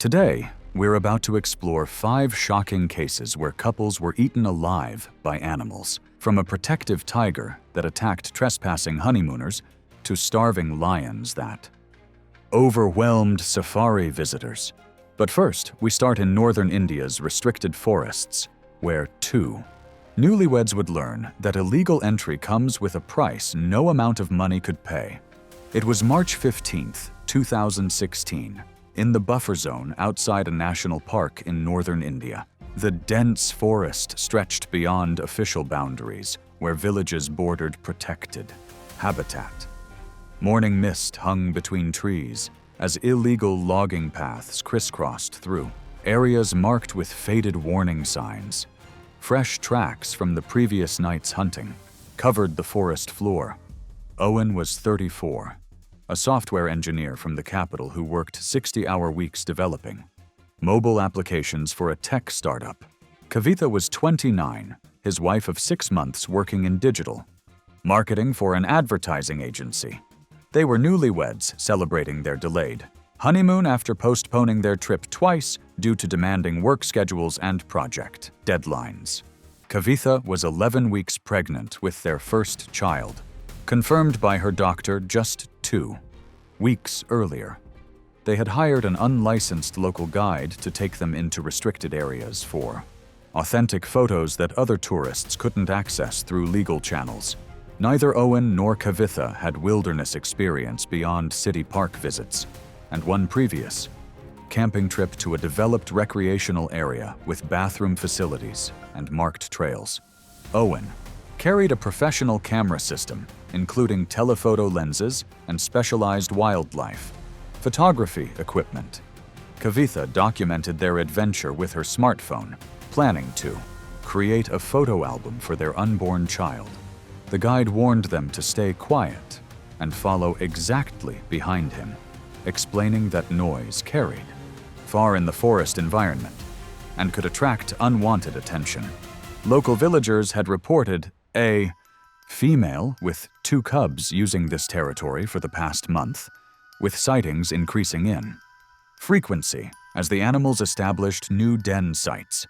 Today, we're about to explore 5 shocking cases where couples were eaten alive by animals, from a protective tiger that attacked trespassing honeymooners to starving lions that overwhelmed safari visitors. But first, we start in northern India's restricted forests, where 2 newlyweds would learn that illegal entry comes with a price no amount of money could pay. It was March 15, 2016. In the buffer zone outside a national park in northern India. The dense forest stretched beyond official boundaries, where villages bordered protected habitat. Morning mist hung between trees as illegal logging paths crisscrossed through areas marked with faded warning signs. Fresh tracks from the previous night's hunting covered the forest floor. Owen was 34. A software engineer from the capital who worked 60-hour weeks developing mobile applications for a tech startup. Kavitha was 29, his wife of 6 months working in digital marketing for an advertising agency. They were newlyweds celebrating their delayed honeymoon after postponing their trip twice due to demanding work schedules and project deadlines. Kavitha was 11 weeks pregnant with their first child, confirmed by her doctor just 2 weeks earlier. They had hired an unlicensed local guide to take them into restricted areas for authentic photos that other tourists couldn't access through legal channels. Neither Owen nor Kavitha had wilderness experience beyond city park visits, and one previous camping trip to a developed recreational area with bathroom facilities and marked trails. Owen carried a professional camera system, including telephoto lenses and specialized wildlife photography equipment. Kavitha documented their adventure with her smartphone, planning to create a photo album for their unborn child. The guide warned them to stay quiet and follow exactly behind him, explaining that noise carried far in the forest environment and could attract unwanted attention. Local villagers had reported a female with 2 cubs using this territory for the past month, with sightings increasing in frequency as the animals established new den sites.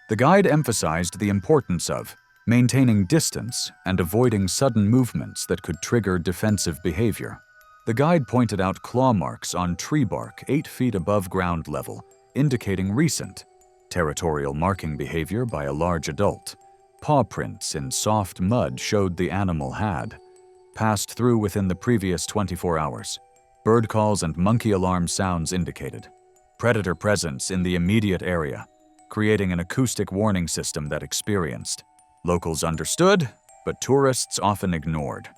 The guide emphasized the importance of maintaining distance and avoiding sudden movements that could trigger defensive behavior. The guide pointed out claw marks on tree bark 8 feet above ground level, indicating recent territorial marking behavior by a large adult. Paw prints in soft mud showed the animal had passed through within the previous 24 hours. Bird calls and monkey alarm sounds indicated predator presence in the immediate area, creating an acoustic warning system that experienced locals understood, but tourists often ignored.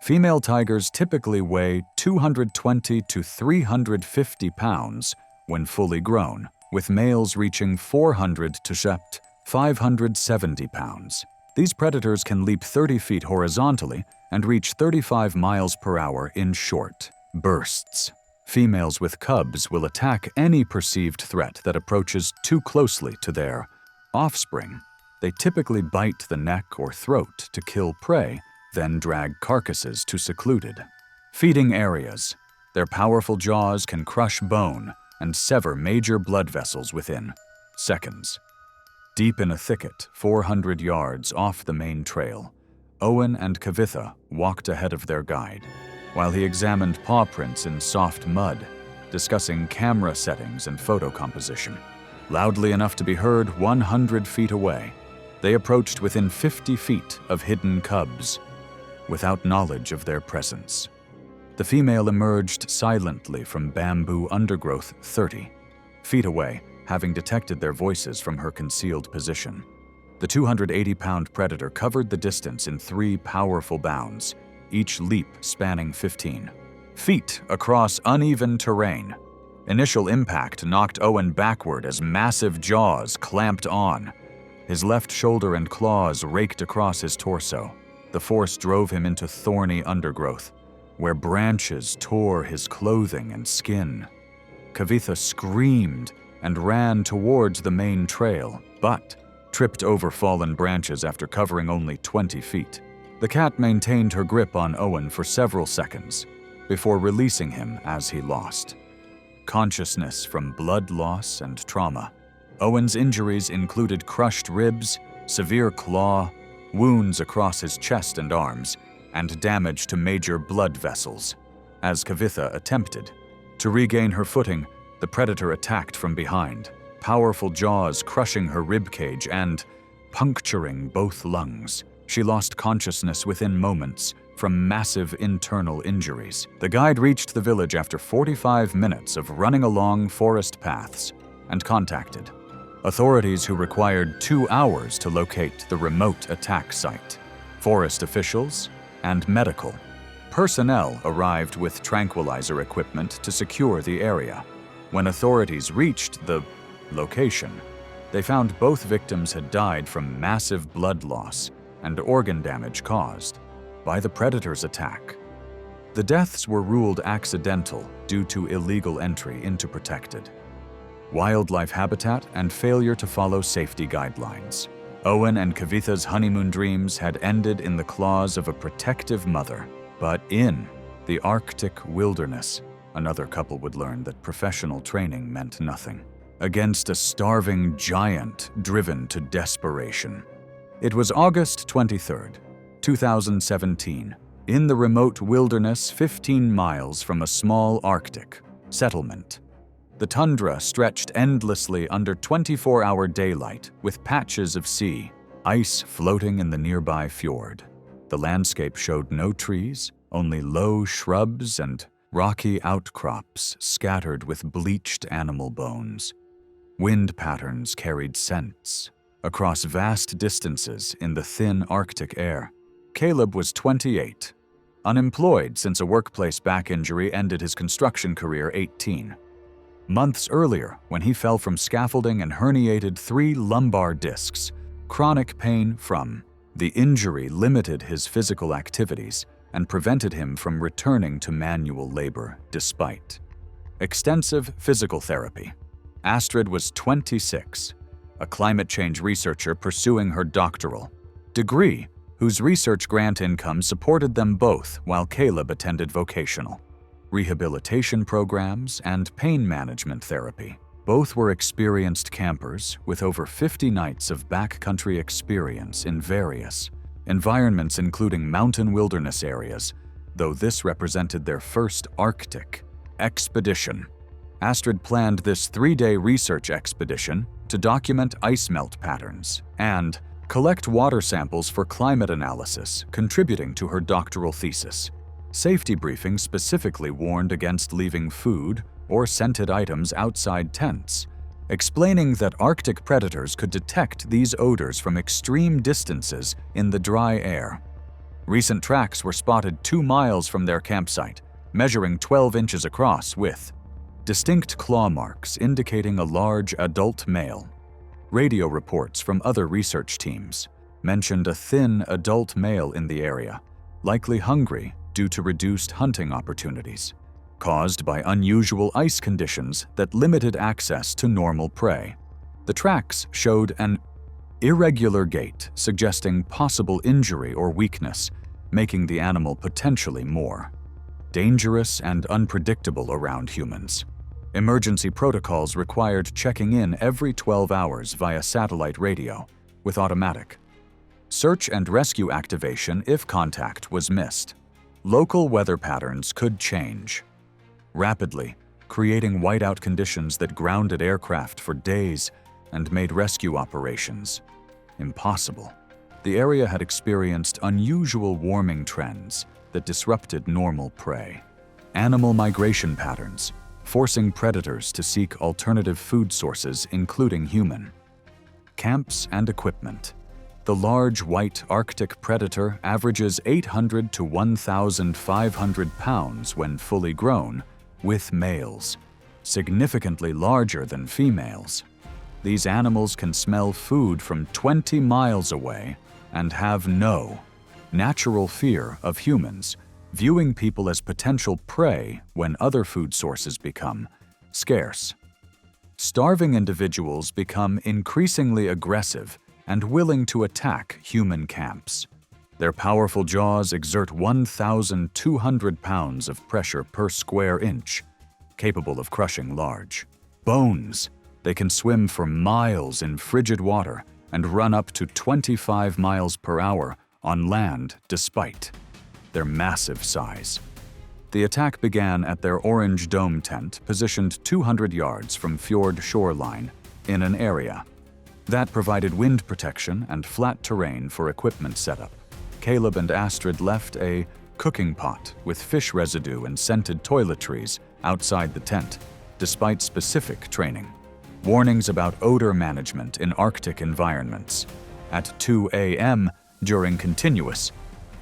Female tigers typically weigh 220 to 350 pounds when fully grown, with males reaching 400 to 570 pounds. These predators can leap 30 feet horizontally and reach 35 miles per hour in short bursts. Females with cubs will attack any perceived threat that approaches too closely to their offspring. They typically bite the neck or throat to kill prey, then drag carcasses to secluded feeding areas. Their powerful jaws can crush bone and sever major blood vessels within seconds. Deep in a thicket 400 yards off the main trail, Owen and Kavitha walked ahead of their guide, while he examined paw prints in soft mud, discussing camera settings and photo composition. Loudly enough to be heard 100 feet away, they approached within 50 feet of hidden cubs, without knowledge of their presence. The female emerged silently from bamboo undergrowth 30 feet away, having detected their voices from her concealed position. The 280-pound predator covered the distance in 3 powerful bounds, each leap spanning 15 feet across uneven terrain. Initial impact knocked Owen backward as massive jaws clamped on. His left shoulder and claws raked across his torso. The force drove him into thorny undergrowth, where branches tore his clothing and skin. Kavitha screamed and ran towards the main trail, but tripped over fallen branches after covering only 20 feet. The cat maintained her grip on Owen for several seconds before releasing him as he lost consciousness from blood loss and trauma. Owen's injuries included crushed ribs, severe claw, wounds across his chest and arms, and damage to major blood vessels. As Kavitha attempted to regain her footing, the predator attacked from behind, powerful jaws crushing her ribcage and puncturing both lungs. She lost consciousness within moments from massive internal injuries. The guide reached the village after 45 minutes of running along forest paths and contacted authorities who required 2 hours to locate the remote attack site. Forest officials and medical personnel arrived with tranquilizer equipment to secure the area. When authorities reached the location, they found both victims had died from massive blood loss and organ damage caused by the predator's attack. The deaths were ruled accidental due to illegal entry into protected wildlife habitat and failure to follow safety guidelines. Owen and Kavitha's honeymoon dreams had ended in the claws of a protective mother. But in the Arctic wilderness, another couple would learn that professional training meant nothing against a starving giant driven to desperation. It was August 23, 2017, in the remote wilderness 15 miles from a small Arctic settlement. The tundra stretched endlessly under 24-hour daylight with patches of sea, ice floating in the nearby fjord. The landscape showed no trees, only low shrubs and rocky outcrops scattered with bleached animal bones. Wind patterns carried scents across vast distances in the thin Arctic air. Caleb was 28, unemployed since a workplace back injury ended his construction career 18 months earlier when he fell from scaffolding and herniated 3 lumbar discs. Chronic pain from the injury limited his physical activities and prevented him from returning to manual labor despite extensive physical therapy. Astrid was 26, a climate change researcher pursuing her doctoral degree, whose research grant income supported them both while Caleb attended vocational rehabilitation programs and pain management therapy. Both were experienced campers with over 50 nights of backcountry experience in various environments including mountain wilderness areas, though this represented their first Arctic expedition. Astrid planned this 3-day research expedition to document ice melt patterns and collect water samples for climate analysis, contributing to her doctoral thesis. Safety briefings specifically warned against leaving food or scented items outside tents, explaining that Arctic predators could detect these odors from extreme distances in the dry air. Recent tracks were spotted 2 miles from their campsite, measuring 12 inches across with distinct claw marks indicating a large adult male. Radio reports from other research teams mentioned a thin adult male in the area, likely hungry due to reduced hunting opportunities, caused by unusual ice conditions that limited access to normal prey. The tracks showed an irregular gait, suggesting possible injury or weakness, making the animal potentially more dangerous and unpredictable around humans. Emergency protocols required checking in every 12 hours via satellite radio, with automatic search and rescue activation if contact was missed. Local weather patterns could change rapidly, creating whiteout conditions that grounded aircraft for days and made rescue operations impossible. The area had experienced unusual warming trends that disrupted normal prey. Animal migration patterns, forcing predators to seek alternative food sources, including human. Camps and equipment. The large white Arctic predator averages 800 to 1,500 pounds when fully grown, with males significantly larger than females. These animals can smell food from 20 miles away and have no natural fear of humans, viewing people as potential prey when other food sources become scarce. Starving individuals become increasingly aggressive and willing to attack human camps. Their powerful jaws exert 1,200 pounds of pressure per square inch, capable of crushing large. Bones. They can swim for miles in frigid water and run up to 25 miles per hour on land despite their massive size. The attack began at their orange dome tent positioned 200 yards from fjord shoreline in an area that provided wind protection and flat terrain for equipment setup. Caleb and Astrid left a cooking pot with fish residue and scented toiletries outside the tent, despite specific training. Warnings about odor management in Arctic environments. At 2 a.m. during continuous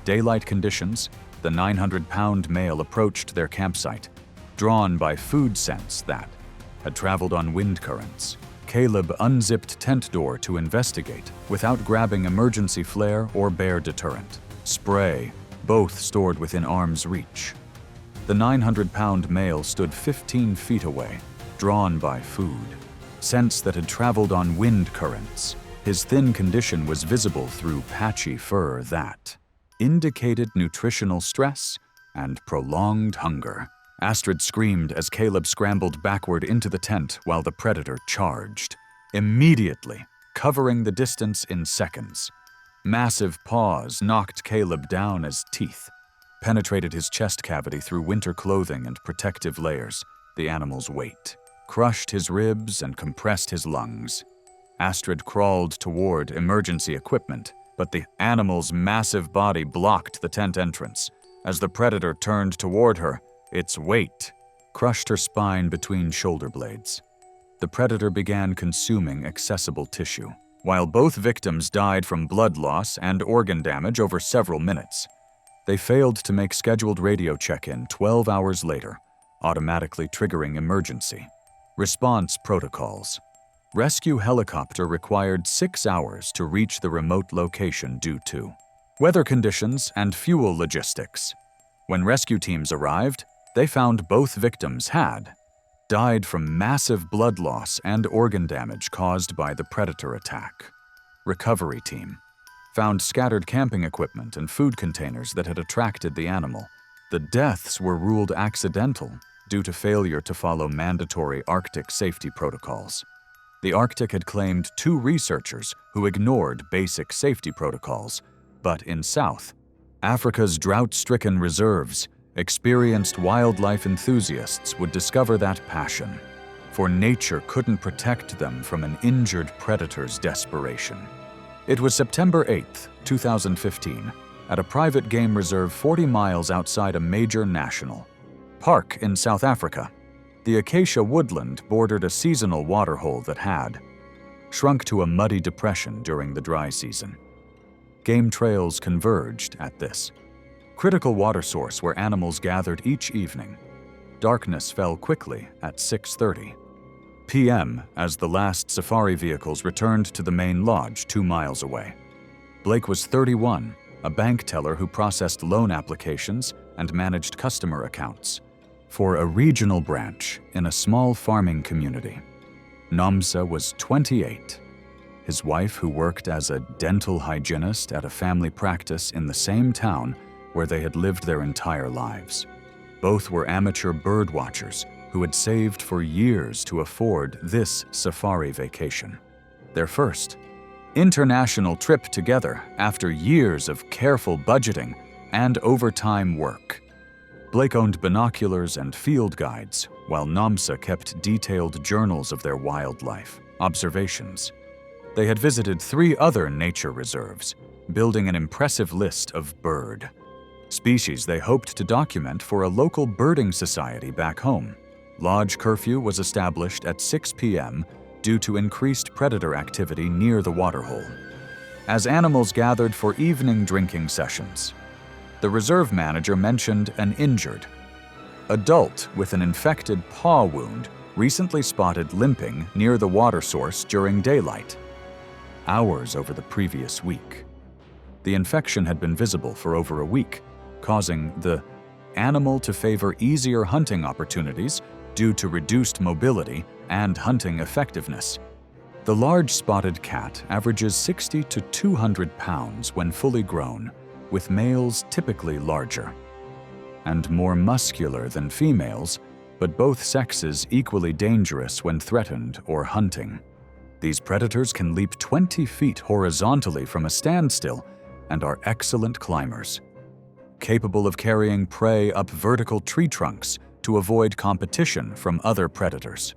daylight conditions, the 900-pound male approached their campsite, drawn by food scents that had traveled on wind currents. Caleb unzipped tent door to investigate without grabbing emergency flare or bear deterrent. Spray, both stored within arm's reach. The 900-pound male stood 15 feet away, drawn by food. Scents that had traveled on wind currents. His thin condition was visible through patchy fur that indicated nutritional stress and prolonged hunger. Astrid screamed as Caleb scrambled backward into the tent while the predator charged, immediately covering the distance in seconds. Massive paws knocked Caleb down as teeth penetrated his chest cavity through winter clothing and protective layers. The animal's weight crushed his ribs and compressed his lungs. Astrid crawled toward emergency equipment, but the animal's massive body blocked the tent entrance. As the predator turned toward her, its weight crushed her spine between shoulder blades. The predator began consuming accessible tissue, while both victims died from blood loss and organ damage over several minutes. They failed to make scheduled radio check-in 12 hours later, automatically triggering emergency response protocols. Rescue helicopter required 6 hours to reach the remote location due to weather conditions and fuel logistics. When rescue teams arrived, they found both victims had died from massive blood loss and organ damage caused by the predator attack. Recovery team found scattered camping equipment and food containers that had attracted the animal. The deaths were ruled accidental due to failure to follow mandatory Arctic safety protocols. The Arctic had claimed 2 researchers who ignored basic safety protocols, but in South Africa's drought-stricken reserves, experienced wildlife enthusiasts would discover that passion, for nature couldn't protect them from an injured predator's desperation. It was September 8, 2015, at a private game reserve 40 miles outside a major national park in South Africa. The acacia woodland bordered a seasonal waterhole that had shrunk to a muddy depression during the dry season. Game trails converged at this critical water source where animals gathered each evening. Darkness fell quickly at 6:30 p.m. as the last safari vehicles returned to the main lodge 2 miles away. Blake was 31, a bank teller who processed loan applications and managed customer accounts for a regional branch in a small farming community. Nomsa was 28. His wife, who worked as a dental hygienist at a family practice in the same town where they had lived their entire lives. Both were amateur bird watchers who had saved for years to afford this safari vacation. Their first international trip together after years of careful budgeting and overtime work. Blake owned binoculars and field guides, while Nomsa kept detailed journals of their wildlife observations. They had visited 3 other nature reserves, building an impressive list of bird species they hoped to document for a local birding society back home. Lodge curfew was established at 6 p.m. due to increased predator activity near the waterhole. As animals gathered for evening drinking sessions, the reserve manager mentioned an injured adult with an infected paw wound recently spotted limping near the water source during daylight, hours over the previous week. The infection had been visible for over a week, causing the animal to favor easier hunting opportunities due to reduced mobility and hunting effectiveness. The large spotted cat averages 60 to 200 pounds when fully grown, with males typically larger and more muscular than females but both sexes equally dangerous when threatened or hunting. These predators can leap 20 feet horizontally from a standstill and are excellent climbers, capable of carrying prey up vertical tree trunks to avoid competition from other predators.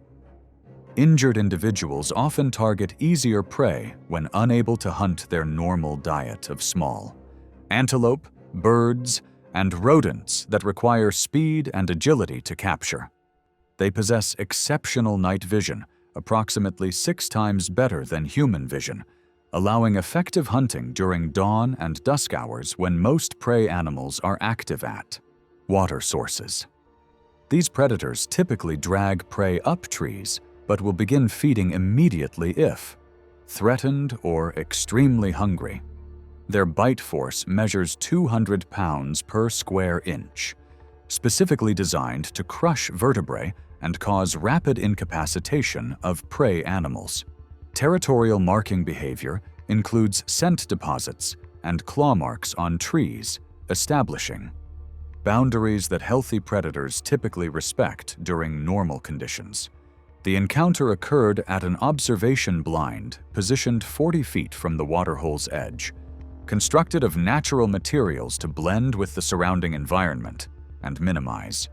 Injured individuals often target easier prey when unable to hunt their normal diet of small antelope, birds, and rodents that require speed and agility to capture. They possess exceptional night vision, approximately 6 times better than human vision, allowing effective hunting during dawn and dusk hours when most prey animals are active at water sources. These predators typically drag prey up trees, but will begin feeding immediately if threatened or extremely hungry. Their bite force measures 200 pounds per square inch, specifically designed to crush vertebrae and cause rapid incapacitation of prey animals. Territorial marking behavior includes scent deposits and claw marks on trees, establishing boundaries that healthy predators typically respect during normal conditions. The encounter occurred at an observation blind positioned 40 feet from the waterhole's edge, constructed of natural materials to blend with the surrounding environment and minimize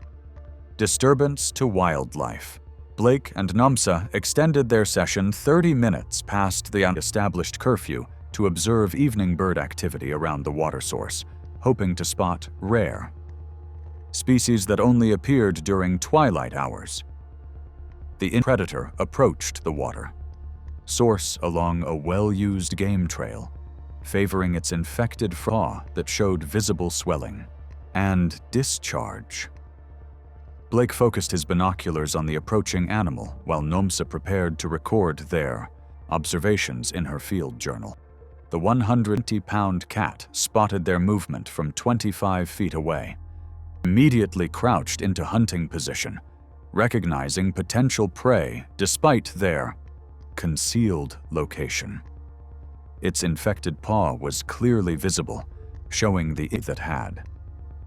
disturbance to wildlife. Blake and Nomsa extended their session 30 minutes past the established curfew to observe evening bird activity around the water source, hoping to spot rare species that only appeared during twilight hours. The predator approached the water source along a well-used game trail, favoring its infected paw that showed visible swelling and discharge. Blake focused his binoculars on the approaching animal while Nomsa prepared to record their observations in her field journal. The 120-pound cat spotted their movement from 25 feet away, immediately crouched into hunting position, recognizing potential prey despite their concealed location. Its infected paw was clearly visible, showing the that had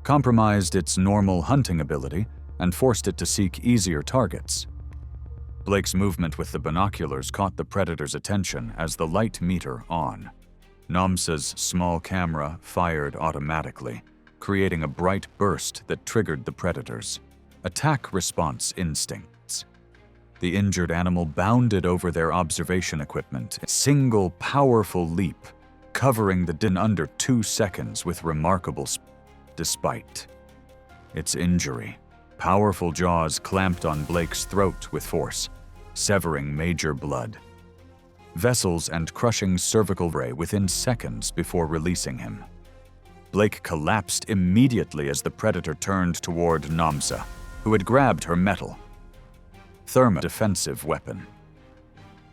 compromised its normal hunting ability and forced it to seek easier targets. Blake's movement with the binoculars caught the predator's attention as the light meter on Nomsa's small camera fired automatically, creating a bright burst that triggered the predator's attack response instincts. The injured animal bounded over their observation equipment, a single powerful leap, covering the din under 2 seconds with remarkable speed. Despite its injury, powerful jaws clamped on Blake's throat with force, severing major blood vessels and crushing cervical vertebrae within seconds before releasing him. Blake collapsed immediately as the predator turned toward Nomsa, who had grabbed her metal thermal defensive weapon.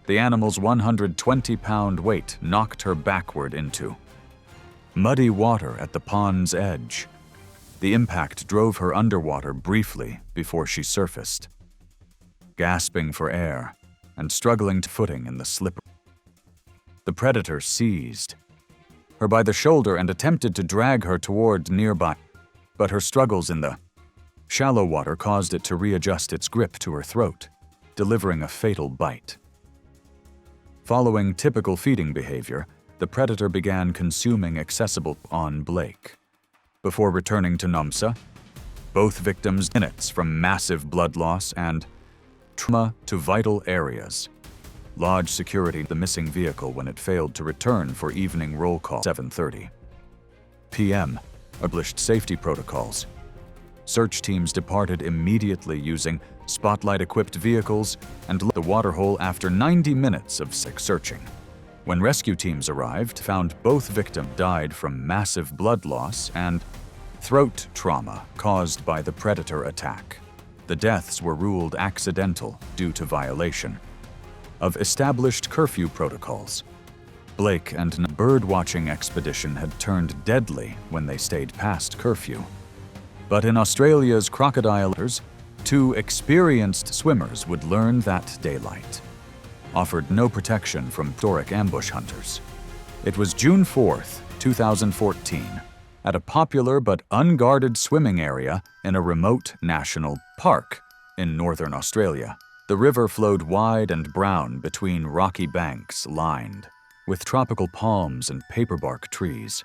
The animal's 120-pound weight knocked her backward into muddy water at the pond's edge. The impact drove her underwater briefly before she surfaced, gasping for air and struggling to footing in the slippery. The predator seized her by the shoulder and attempted to drag her toward nearby, but her struggles in the shallow water caused it to readjust its grip to her throat, delivering a fatal bite. Following typical feeding behavior, the predator began consuming accessible on Blake. Before returning to Nomsa, both victims minutes from massive blood loss and trauma to vital areas. Lodge security the missing vehicle when it failed to return for evening roll call 7:30 p.m. Established safety protocols. Search teams departed immediately using spotlight-equipped vehicles and left the waterhole after 90 minutes of searching. When rescue teams arrived, found both victims died from massive blood loss and throat trauma caused by the predator attack. The deaths were ruled accidental due to violation of established curfew protocols. Blake and the bird-watching expedition had turned deadly when they stayed past curfew. But in Australia's crocodile waters, 2 experienced swimmers would learn that daylight offered no protection from historic ambush hunters. It was June 4th, 2014, at a popular but unguarded swimming area in a remote national park in northern Australia. The river flowed wide and brown between rocky banks lined with tropical palms and paperbark trees.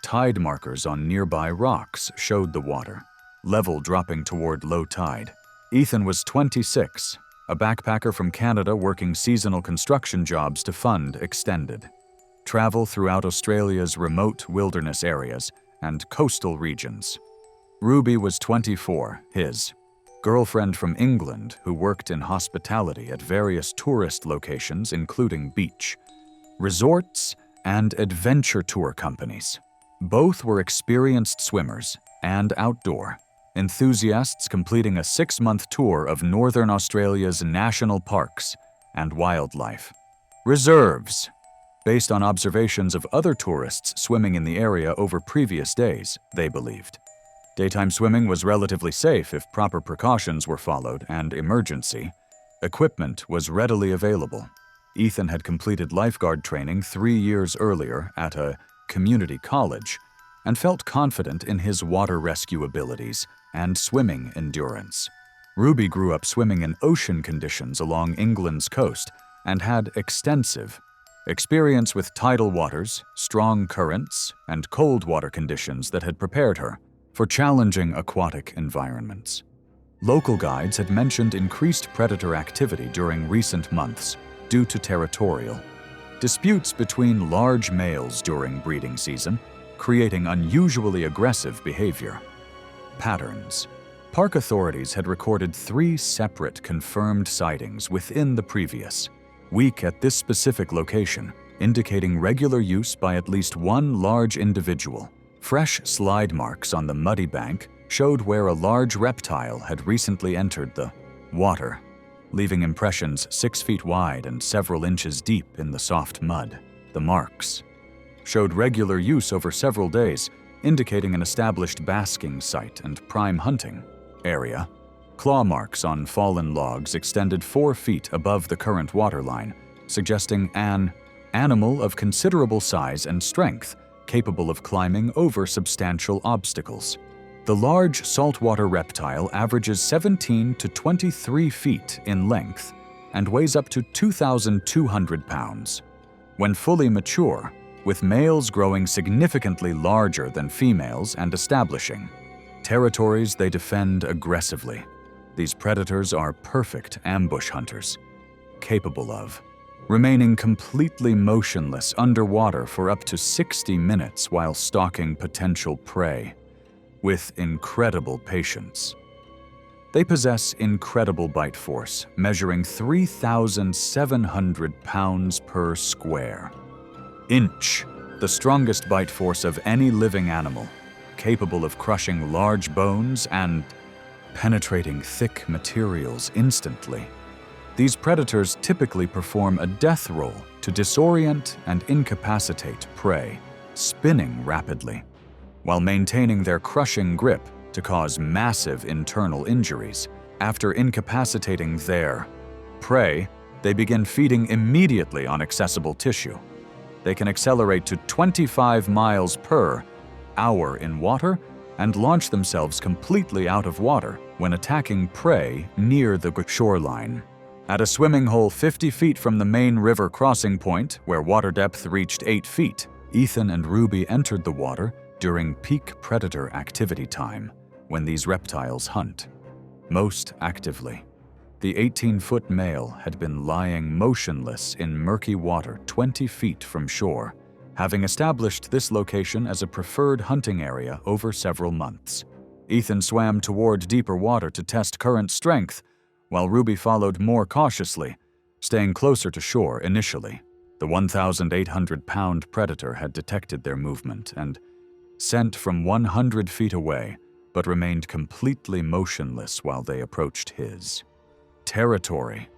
Tide markers on nearby rocks showed the water, level dropping toward low tide. Ethan was 26, a backpacker from Canada working seasonal construction jobs to fund extended travel throughout Australia's remote wilderness areas and coastal regions. Ruby was 24, his girlfriend from England who worked in hospitality at various tourist locations including beach, resorts, and adventure tour companies. Both were experienced swimmers and outdoor enthusiasts completing a 6-month tour of northern Australia's national parks and wildlife reserves. Based on observations of other tourists swimming in the area over previous days, they believed. Daytime swimming was relatively safe if proper precautions were followed and emergency equipment was readily available. Ethan had completed lifeguard training 3 years earlier at a community college and felt confident in his water rescue abilities and swimming endurance. Ruby grew up swimming in ocean conditions along England's coast and had extensive experience with tidal waters, strong currents, and cold water conditions that had prepared her for challenging aquatic environments. Local guides had mentioned increased predator activity during recent months due to territorial disputes between large males during breeding season, creating unusually aggressive behavior patterns. Park authorities had recorded 3 separate confirmed sightings within the previous week at this specific location, indicating regular use by at least one large individual. Fresh slide marks on the muddy bank showed where a large reptile had recently entered the water, leaving impressions 6 feet wide and several inches deep in the soft mud. The marks showed regular use over several days, indicating an established basking site and prime hunting area. Claw marks on fallen logs extended 4 feet above the current waterline, suggesting an animal of considerable size and strength, capable of climbing over substantial obstacles. The large saltwater reptile averages 17 to 23 feet in length and weighs up to 2,200 pounds. When fully mature, with males growing significantly larger than females and establishing territories they defend aggressively. These predators are perfect ambush hunters, capable of remaining completely motionless underwater for up to 60 minutes while stalking potential prey with incredible patience. They possess incredible bite force, measuring 3,700 pounds per square inch, the strongest bite force of any living animal, capable of crushing large bones and penetrating thick materials instantly. These predators typically perform a death roll to disorient and incapacitate prey, spinning rapidly, while maintaining their crushing grip to cause massive internal injuries. After incapacitating their prey, they begin feeding immediately on accessible tissue. They can accelerate to 25 miles per hour in water and launch themselves completely out of water when attacking prey near the shoreline. At a swimming hole 50 feet from the main river crossing point, where water depth reached 8 feet, Ethan and Ruby entered the water during peak predator activity time, when these reptiles hunt most actively. The 18-foot male had been lying motionless in murky water 20 feet from shore, having established this location as a preferred hunting area over several months. Ethan swam toward deeper water to test current strength, while Ruby followed more cautiously, staying closer to shore initially. The 1,800-pound predator had detected their movement and sent from 100 feet away, but remained completely motionless while they approached his territory.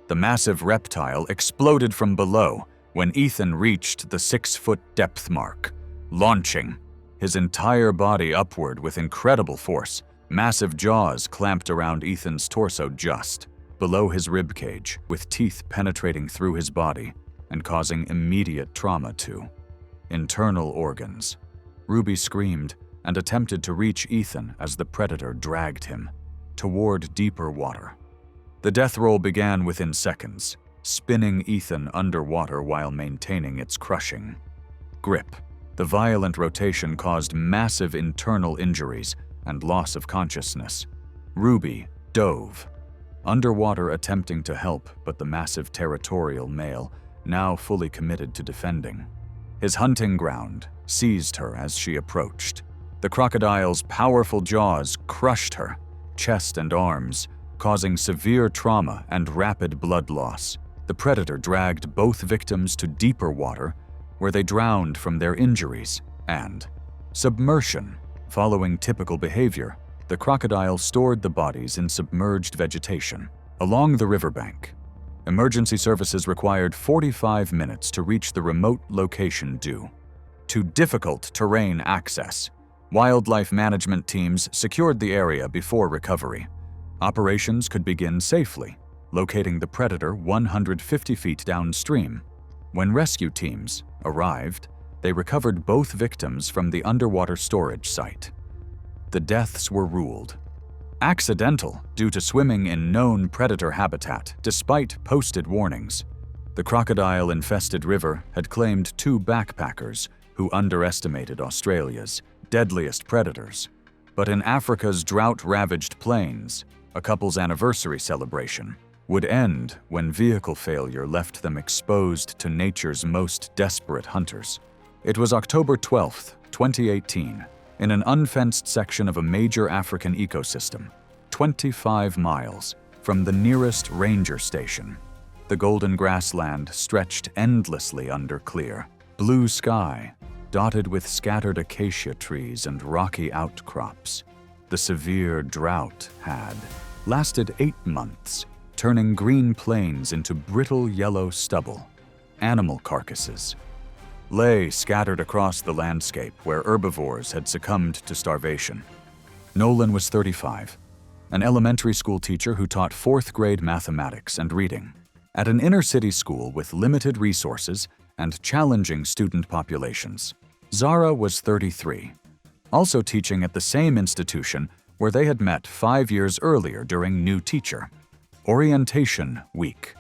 The massive reptile exploded from below when Ethan reached the 6-foot depth mark, launching his entire body upward with incredible force. Massive jaws clamped around Ethan's torso just below his ribcage, with teeth penetrating through his body and causing immediate trauma to internal organs. Ruby screamed and attempted to reach Ethan as the predator dragged him toward deeper water. The death roll began within seconds, spinning Ethan underwater while maintaining its crushing grip. The violent rotation caused massive internal injuries and loss of consciousness. Ruby dove underwater, attempting to help, but the massive territorial male, now fully committed to defending his hunting ground, seized her as she approached. The crocodile's powerful jaws crushed her chest and arms, causing severe trauma and rapid blood loss. The predator dragged both victims to deeper water, where they drowned from their injuries and submersion. Following typical behavior, the crocodile stored the bodies in submerged vegetation along the riverbank. Emergency services required 45 minutes to reach the remote location due to difficult terrain access. Wildlife management teams secured the area before recovery. Operations could begin safely, locating the predator 150 feet downstream. When rescue teams arrived, they recovered both victims from the underwater storage site. The deaths were ruled accidental due to swimming in known predator habitat despite posted warnings. The crocodile-infested river had claimed 2 backpackers who underestimated Australia's deadliest predators. But in Africa's drought-ravaged plains, a couple's anniversary celebration would end when vehicle failure left them exposed to nature's most desperate hunters. It was October 12, 2018, in an unfenced section of a major African ecosystem, 25 miles from the nearest ranger station. The golden grassland stretched endlessly under clear, blue sky, dotted with scattered acacia trees and rocky outcrops. The severe drought had lasted 8 months, turning green plains into brittle yellow stubble. Animal carcasses lay scattered across the landscape where herbivores had succumbed to starvation. Nolan was 35, an elementary school teacher who taught 4th grade mathematics and reading at an inner-city school with limited resources and challenging student populations. Zara was 33, also teaching at the same institution where they had met 5 years earlier during New Teacher Orientation Week.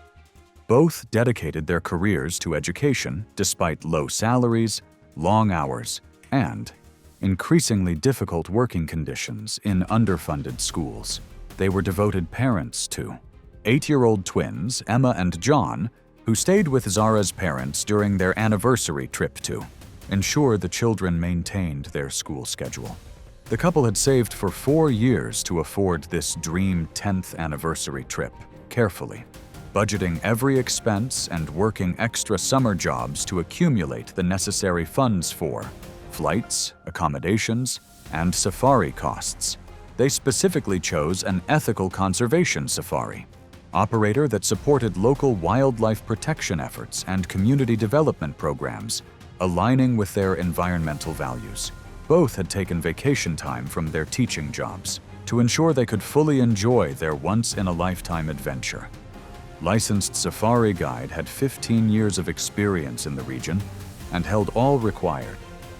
Both dedicated their careers to education despite low salaries, long hours, and increasingly difficult working conditions in underfunded schools. They were devoted parents to 8-year-old twins, Emma and John, who stayed with Zara's parents during their anniversary trip to ensure the children maintained their school schedule. The couple had saved for 4 years to afford this dream 10th anniversary trip carefully, budgeting every expense and working extra summer jobs to accumulate the necessary funds for flights, accommodations, and safari costs. They specifically chose an ethical conservation safari operator that supported local wildlife protection efforts and community development programs, aligning with their environmental values. Both had taken vacation time from their teaching jobs to ensure they could fully enjoy their once-in-a-lifetime adventure. Licensed safari guide had 15 years of experience in the region and held all required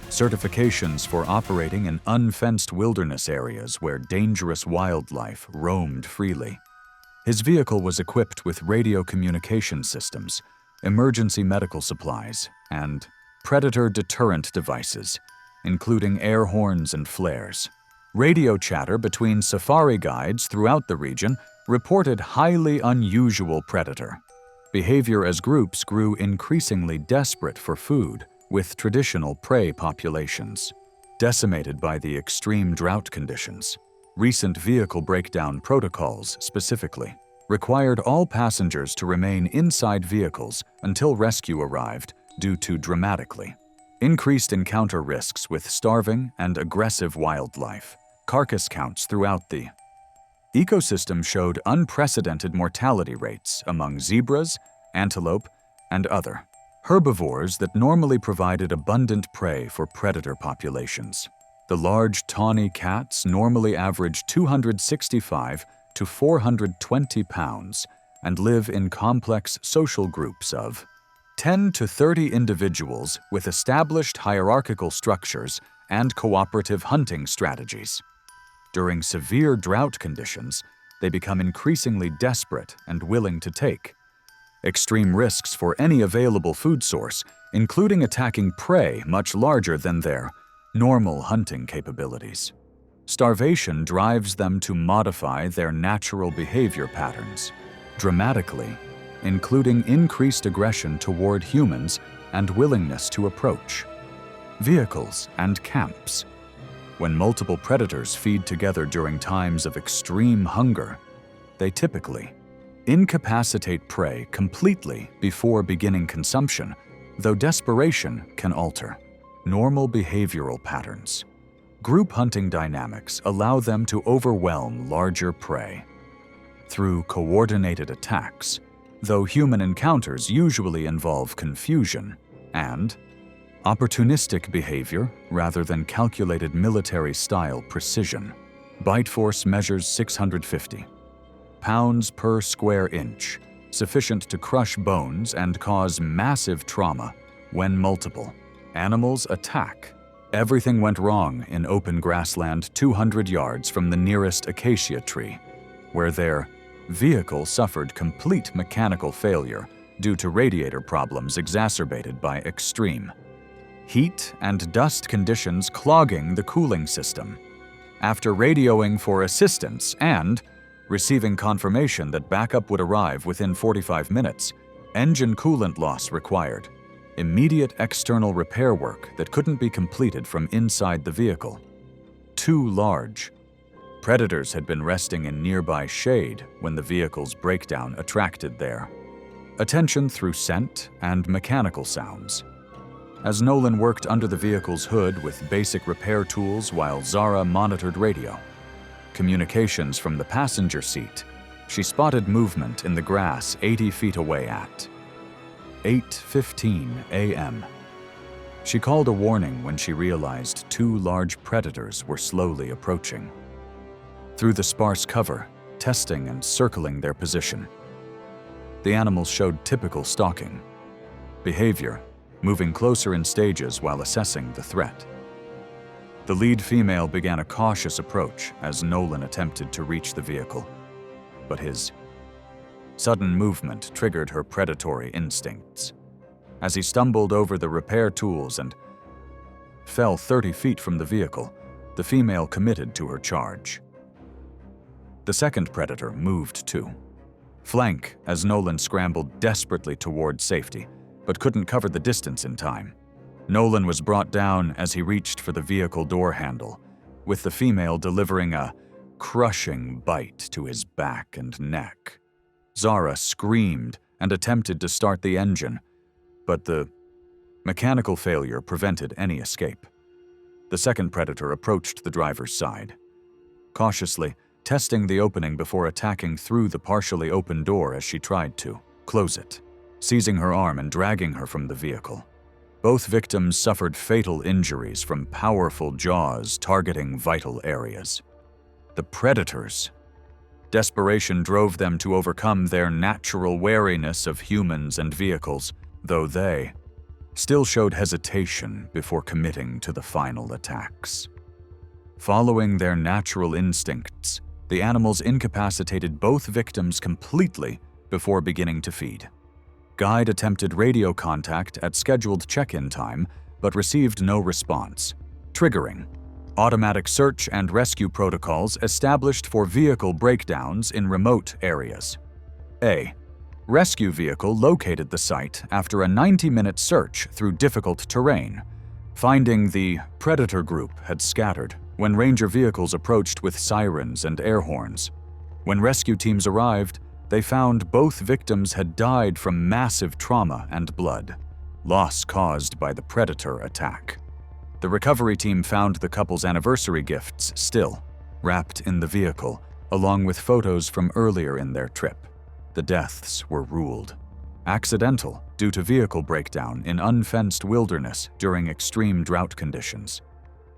certifications for operating in unfenced wilderness areas where dangerous wildlife roamed freely. His vehicle was equipped with radio communication systems, emergency medical supplies, and predator deterrent devices, including air horns and flares. Radio chatter between safari guides throughout the region reported highly unusual predator behavior as groups grew increasingly desperate for food, with traditional prey populations decimated by the extreme drought conditions. Recent vehicle breakdown protocols, specifically, required all passengers to remain inside vehicles until rescue arrived due to dramatically increased encounter risks with starving and aggressive wildlife. Carcass counts throughout the ecosystem showed unprecedented mortality rates among zebras, antelope, and other herbivores that normally provided abundant prey for predator populations. The large tawny cats normally average 265 to 420 pounds and live in complex social groups of 10 to 30 individuals with established hierarchical structures and cooperative hunting strategies. During severe drought conditions, they become increasingly desperate and willing to take extreme risks for any available food source, including attacking prey much larger than their normal hunting capabilities. Starvation drives them to modify their natural behavior patterns dramatically, including increased aggression toward humans and willingness to approach vehicles and camps. When multiple predators feed together during times of extreme hunger, they typically incapacitate prey completely before beginning consumption, though desperation can alter normal behavioral patterns. Group hunting dynamics allow them to overwhelm larger prey through coordinated attacks, though human encounters usually involve confusion and opportunistic behavior rather than calculated military-style precision. Bite force measures 650 pounds per square inch, sufficient to crush bones and cause massive trauma when multiple animals attack. Everything went wrong in open grassland 200 yards from the nearest acacia tree, where their vehicle suffered complete mechanical failure due to radiator problems exacerbated by extreme heat and dust conditions clogging the cooling system. After radioing for assistance and receiving confirmation that backup would arrive within 45 minutes, engine coolant loss required immediate external repair work that couldn't be completed from inside the vehicle. Too large. Predators had been resting in nearby shade when the vehicle's breakdown attracted their attention through scent and mechanical sounds. As Nolan worked under the vehicle's hood with basic repair tools while Zara monitored radio communications from the passenger seat, she spotted movement in the grass 80 feet away at 8:15 a.m. She called a warning when she realized two large predators were slowly approaching. Through the sparse cover, testing and circling their position. The animals showed typical stalking behavior, moving closer in stages while assessing the threat. The lead female began a cautious approach as Nolan attempted to reach the vehicle, but his sudden movement triggered her predatory instincts. As he stumbled over the repair tools and fell 30 feet from the vehicle, the female committed to her charge. The second predator moved too. Flank as Nolan scrambled desperately toward safety, but couldn't cover the distance in time. Nolan was brought down as he reached for the vehicle door handle, with the female delivering a crushing bite to his back and neck. Zara screamed and attempted to start the engine, but the mechanical failure prevented any escape. The second predator approached the driver's side, cautiously testing the opening before attacking through the partially open door as she tried to close it, seizing her arm and dragging her from the vehicle. Both victims suffered fatal injuries from powerful jaws targeting vital areas. The predators' desperation drove them to overcome their natural wariness of humans and vehicles, though they still showed hesitation before committing to the final attacks. Following their natural instincts, the animals incapacitated both victims completely before beginning to feed. Guide attempted radio contact at scheduled check-in time, but received no response, triggering automatic search and rescue protocols established for vehicle breakdowns in remote areas. A rescue vehicle located the site after a 90-minute search through difficult terrain, finding the predator group had scattered when ranger vehicles approached with sirens and air horns. When rescue teams arrived, they found both victims had died from massive trauma and blood loss caused by the predator attack. The recovery team found the couple's anniversary gifts still wrapped in the vehicle, along with photos from earlier in their trip. The deaths were ruled accidental due to vehicle breakdown in unfenced wilderness during extreme drought conditions.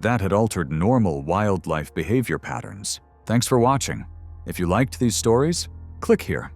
That had altered normal wildlife behavior patterns. Thanks for watching. If you liked these stories, click here